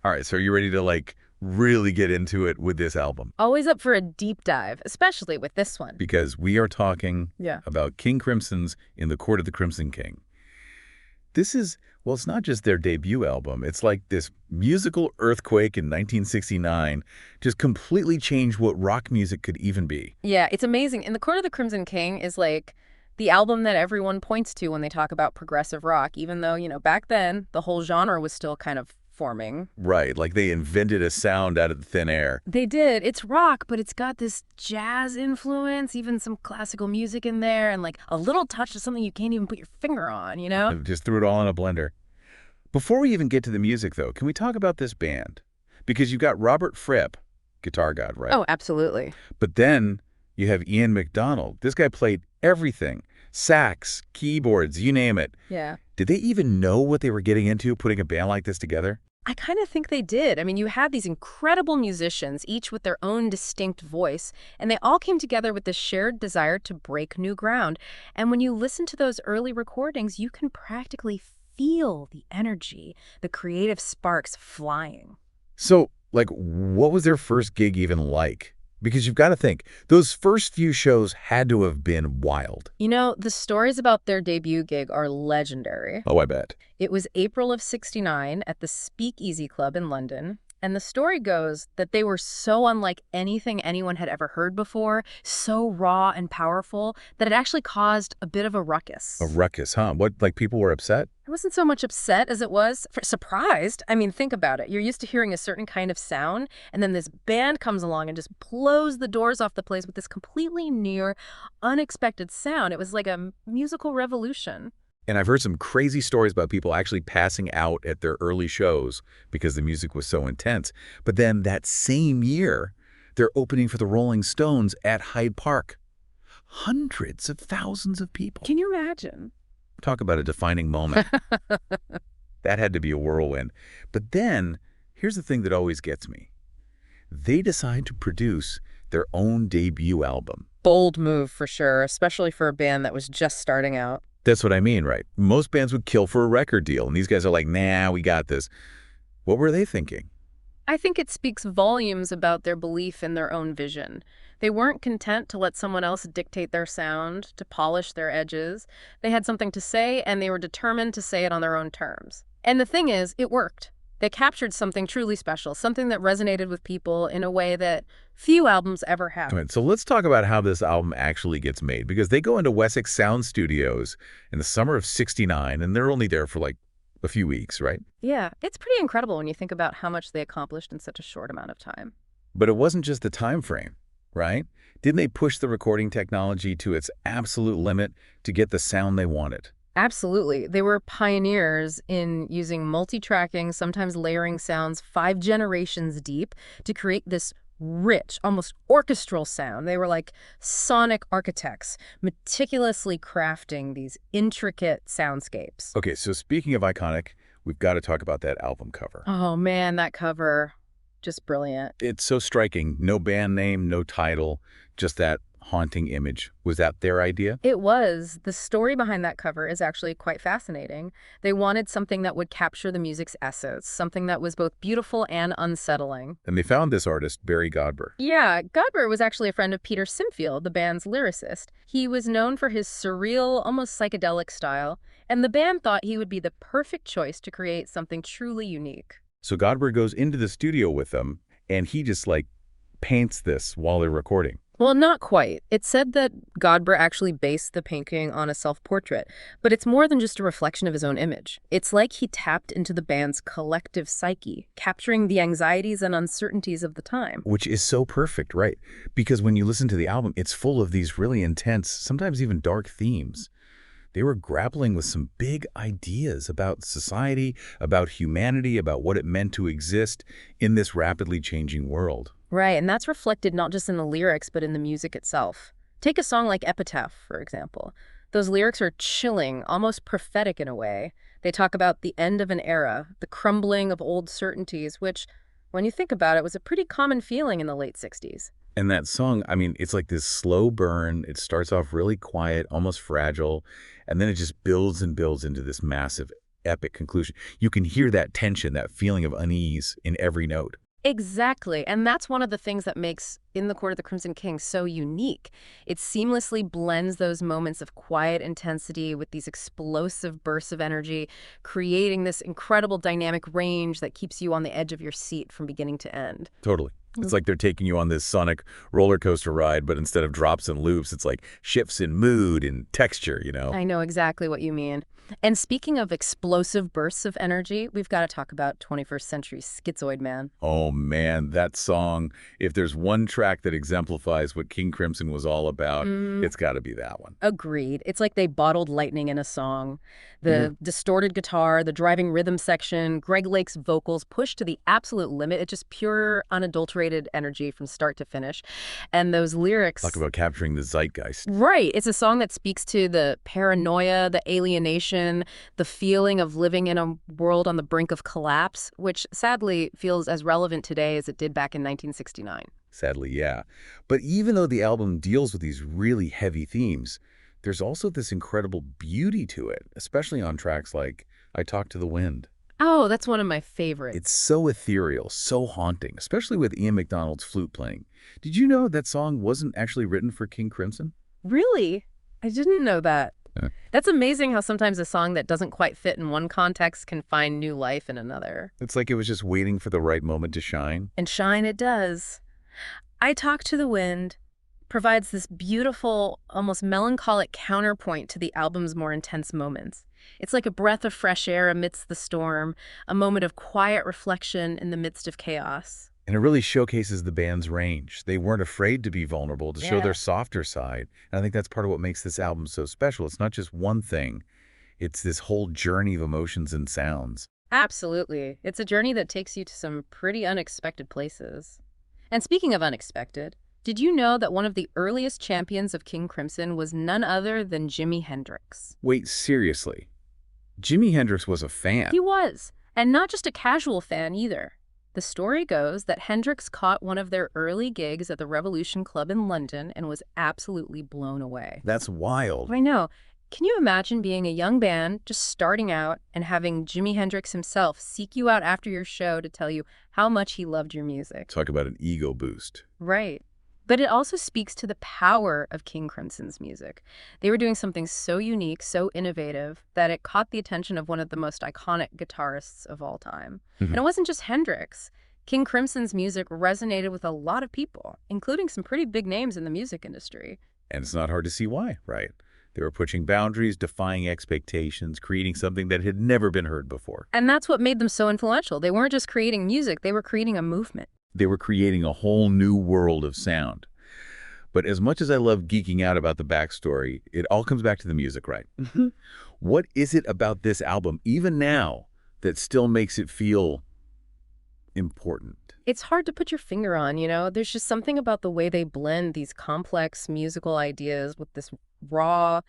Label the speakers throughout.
Speaker 1: All right, so are you ready to like really get into it with this album?
Speaker 2: Always up for a deep dive, especially with this one.
Speaker 1: Because we are talking
Speaker 2: Yeah.
Speaker 1: about King Crimson's In the Court of the Crimson King. This is, well, it's not just their debut album. It's like this musical earthquake in 1969 just completely changed what rock music could even be.
Speaker 2: Yeah, it's amazing. And The Court of the Crimson King is like the album that everyone points to when they talk about progressive rock, even though, back then the whole genre was still kind of forming.
Speaker 1: Right, like they invented a sound out of the thin air.
Speaker 2: They did. It's rock, but it's got this jazz influence, even some classical music in there, and like a little touch of something you can't even put your finger on, you know?
Speaker 1: Just threw it all in a blender. Before we even get to the music, though, can we talk about this band? Because you've got Robert Fripp, guitar god, right?
Speaker 2: Oh, absolutely.
Speaker 1: But then you have Ian McDonald. This guy played everything. Sax, keyboards, you name it.
Speaker 2: Yeah.
Speaker 1: Did they even know what they were getting into putting a band like this together?
Speaker 2: I kind of think they did. I mean, you had these incredible musicians, each with their own distinct voice, and they all came together with this shared desire to break new ground. And when you listen to those early recordings, you can practically feel the energy, the creative sparks flying.
Speaker 1: So, like, what was their first gig even like? Because you've got to think, those first few shows had to have been wild.
Speaker 2: The stories about their debut gig are legendary.
Speaker 1: Oh, I bet.
Speaker 2: It was April of '69 at the Speakeasy Club in London. And the story goes that they were so unlike anything anyone had ever heard before, so raw and powerful, that it actually caused a bit of a ruckus.
Speaker 1: A ruckus, huh? What, like people were upset?
Speaker 2: I wasn't so much upset as it was surprised. I mean, think about it. You're used to hearing a certain kind of sound, and then this band comes along and just blows the doors off the place with this completely new, unexpected sound. It was like a musical revolution.
Speaker 1: And I've heard some crazy stories about people actually passing out at their early shows because the music was so intense. But then that same year, they're opening for the Rolling Stones at Hyde Park. Hundreds of thousands of people.
Speaker 2: Can you imagine?
Speaker 1: Talk about a defining moment. That had to be a whirlwind. But then, here's the thing that always gets me. They decide to produce their own debut album.
Speaker 2: Bold move for sure, especially for a band that was just starting out.
Speaker 1: That's what I mean, right? Most bands would kill for a record deal, and these guys are like, nah, we got this. What were they thinking?
Speaker 2: I think it speaks volumes about their belief in their own vision. They weren't content to let someone else dictate their sound, to polish their edges. They had something to say, and they were determined to say it on their own terms. And the thing is, it worked. They captured something truly special, something that resonated with people in a way that few albums ever have.
Speaker 1: All right, so let's talk about how this album actually gets made, because they go into Wessex Sound Studios in the summer of '69, and they're only there for like a few weeks, right?
Speaker 2: Yeah, it's pretty incredible when you think about how much they accomplished in such a short amount of time.
Speaker 1: But it wasn't just the time frame, right? Didn't they push the recording technology to its absolute limit to get the sound they wanted?
Speaker 2: Absolutely. They were pioneers in using multi-tracking, sometimes layering sounds 5 generations deep to create this rich, almost orchestral sound. They were like sonic architects, meticulously crafting these intricate soundscapes.
Speaker 1: Okay, so speaking of iconic, we've got to talk about that album cover.
Speaker 2: Oh man, that cover, just brilliant.
Speaker 1: It's so striking. No band name, no title, just that haunting image. Was that their idea?
Speaker 2: It was. The story behind that cover is actually quite fascinating. They wanted something that would capture the music's essence, something that was both beautiful and unsettling.
Speaker 1: And they found this artist, Barry Godber.
Speaker 2: Yeah, Godber was actually a friend of Peter Sinfield, the band's lyricist. He was known for his surreal, almost psychedelic style, and the band thought he would be the perfect choice to create something truly unique.
Speaker 1: So Godber goes into the studio with them, and he just like paints this while they're recording.
Speaker 2: Well, not quite. It said that Godber actually based the painting on a self-portrait, but it's more than just a reflection of his own image. It's like he tapped into the band's collective psyche, capturing the anxieties and uncertainties of the time.
Speaker 1: Which is so perfect, right? Because when you listen to the album, it's full of these really intense, sometimes even dark themes. They were grappling with some big ideas about society, about humanity, about what it meant to exist in this rapidly changing world.
Speaker 2: Right, and that's reflected not just in the lyrics, but in the music itself. Take a song like Epitaph, for example. Those lyrics are chilling, almost prophetic in a way. They talk about the end of an era, the crumbling of old certainties, which, when you think about it, was a pretty common feeling in the late '60s.
Speaker 1: And that song, I mean, it's like this slow burn. It starts off really quiet, almost fragile, and then it just builds and builds into this massive epic conclusion. You can hear that tension, that feeling of unease in every note.
Speaker 2: Exactly. And that's one of the things that makes In the Court of the Crimson King so unique. It seamlessly blends those moments of quiet intensity with these explosive bursts of energy, creating this incredible dynamic range that keeps you on the edge of your seat from beginning to end.
Speaker 1: Totally. It's like they're taking you on this sonic roller coaster ride, but instead of drops and loops, it's like shifts in mood and texture, you know?
Speaker 2: I know exactly what you mean. And speaking of explosive bursts of energy, we've got to talk about 21st Century Schizoid Man.
Speaker 1: Oh man, that song, if there's one track that exemplifies what King Crimson was all about, it's got to be that one.
Speaker 2: Agreed. It's like they bottled lightning in a song. The distorted guitar, the driving rhythm section, Greg Lake's vocals pushed to the absolute limit. It's just pure, unadulterated energy from start to finish. And those lyrics...
Speaker 1: Talk about capturing the zeitgeist.
Speaker 2: Right. It's a song that speaks to the paranoia, the alienation, the feeling of living in a world on the brink of collapse, which sadly feels as relevant today as it did back in 1969.
Speaker 1: Sadly, yeah. But even though the album deals with these really heavy themes, there's also this incredible beauty to it, especially on tracks like I Talk to the Wind.
Speaker 2: Oh, that's one of my favorites.
Speaker 1: It's so ethereal, so haunting, especially with Ian MacDonald's flute playing. Did you know that song wasn't actually written for King Crimson?
Speaker 2: Really? I didn't know that.
Speaker 1: Yeah.
Speaker 2: That's amazing how sometimes a song that doesn't quite fit in one context can find new life in another.
Speaker 1: It's like it was just waiting for the right moment to shine.
Speaker 2: And shine it does. I Talk to the Wind provides this beautiful, almost melancholic counterpoint to the album's more intense moments. It's like a breath of fresh air amidst the storm, a moment of quiet reflection in the midst of chaos.
Speaker 1: And it really showcases the band's range. They weren't afraid to be vulnerable, to show
Speaker 2: Yeah.
Speaker 1: their softer side. And I think that's part of what makes this album so special. It's not just one thing. It's this whole journey of emotions and sounds.
Speaker 2: Absolutely. It's a journey that takes you to some pretty unexpected places. And speaking of unexpected, did you know that one of the earliest champions of King Crimson was none other than Jimi Hendrix?
Speaker 1: Wait, seriously? Jimi Hendrix was a fan?
Speaker 2: He was, and not just a casual fan either. The story goes that Hendrix caught one of their early gigs at the Revolution Club in London and was absolutely blown away.
Speaker 1: That's wild.
Speaker 2: I know. Can you imagine being a young band just starting out and having Jimi Hendrix himself seek you out after your show to tell you how much he loved your music?
Speaker 1: Talk about an ego boost.
Speaker 2: Right. But it also speaks to the power of King Crimson's music. They were doing something so unique, so innovative, that it caught the attention of one of the most iconic guitarists of all time. And it wasn't just Hendrix. King Crimson's music resonated with a lot of people, including some pretty big names in the music industry.
Speaker 1: And it's not hard to see why, right? They were pushing boundaries, defying expectations, creating something that had never been heard before.
Speaker 2: And that's what made them so influential. They weren't just creating music, they were creating a movement.
Speaker 1: They were creating a whole new world of sound. But as much as I love geeking out about the backstory, it all comes back to the music, right? What is it about this album, even now, that still makes it feel important?
Speaker 2: It's hard to put your finger on, you know? There's just something about the way they blend these complex musical ideas with this raw,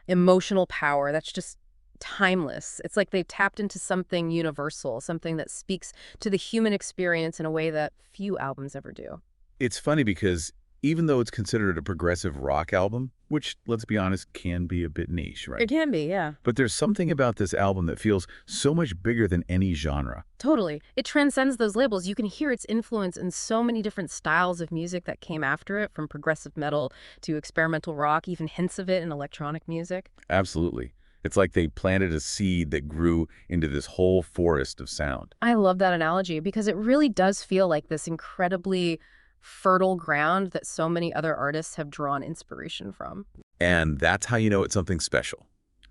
Speaker 2: emotional power that's just timeless. It's like they've tapped into something universal, something that speaks to the human experience in a way that few albums ever do.
Speaker 1: It's funny because even though it's considered a progressive rock album, which, let's be honest, can be a bit niche, right?
Speaker 2: It can be, yeah.
Speaker 1: But there's something about this album that feels so much bigger than any genre.
Speaker 2: Totally. It transcends those labels. You can hear its influence in so many different styles of music that came after it, from progressive metal to experimental rock, even hints of it in electronic music.
Speaker 1: Absolutely. It's like they planted a seed that grew into this whole forest of sound.
Speaker 2: I love that analogy because it really does feel like this incredibly fertile ground that so many other artists have drawn inspiration from.
Speaker 1: And that's how you know it's something special,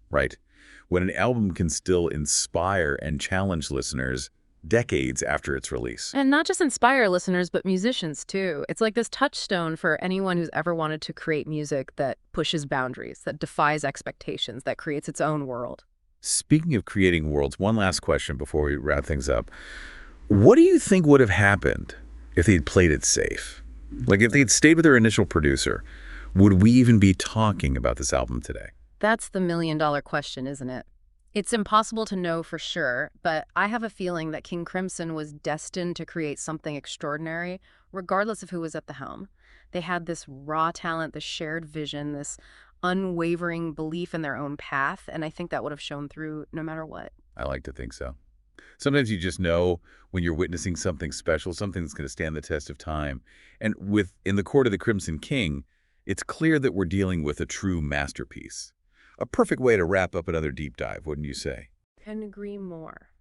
Speaker 1: right? When an album can still inspire and challenge listeners decades after its release.
Speaker 2: And not just inspire listeners, but musicians too. It's like this touchstone for anyone who's ever wanted to create music that pushes boundaries, that defies expectations, that creates its own world.
Speaker 1: Speaking of creating worlds, one last question before we wrap things up. What do you think would have happened if they'd played it safe? Like if they'd stayed with their initial producer, would we even be talking about this album today?
Speaker 2: That's the million-dollar question, isn't it? It's impossible to know for sure, but I have a feeling that King Crimson was destined to create something extraordinary, regardless of who was at the helm. They had this raw talent, this shared vision, this unwavering belief in their own path, and I think that would have shown through no matter what.
Speaker 1: I like to think so. Sometimes you just know when you're witnessing something special, something that's going to stand the test of time. And with In the Court of the Crimson King, it's clear that we're dealing with a true masterpiece. A perfect way to wrap up another deep dive, wouldn't you say?
Speaker 2: Couldn't agree more.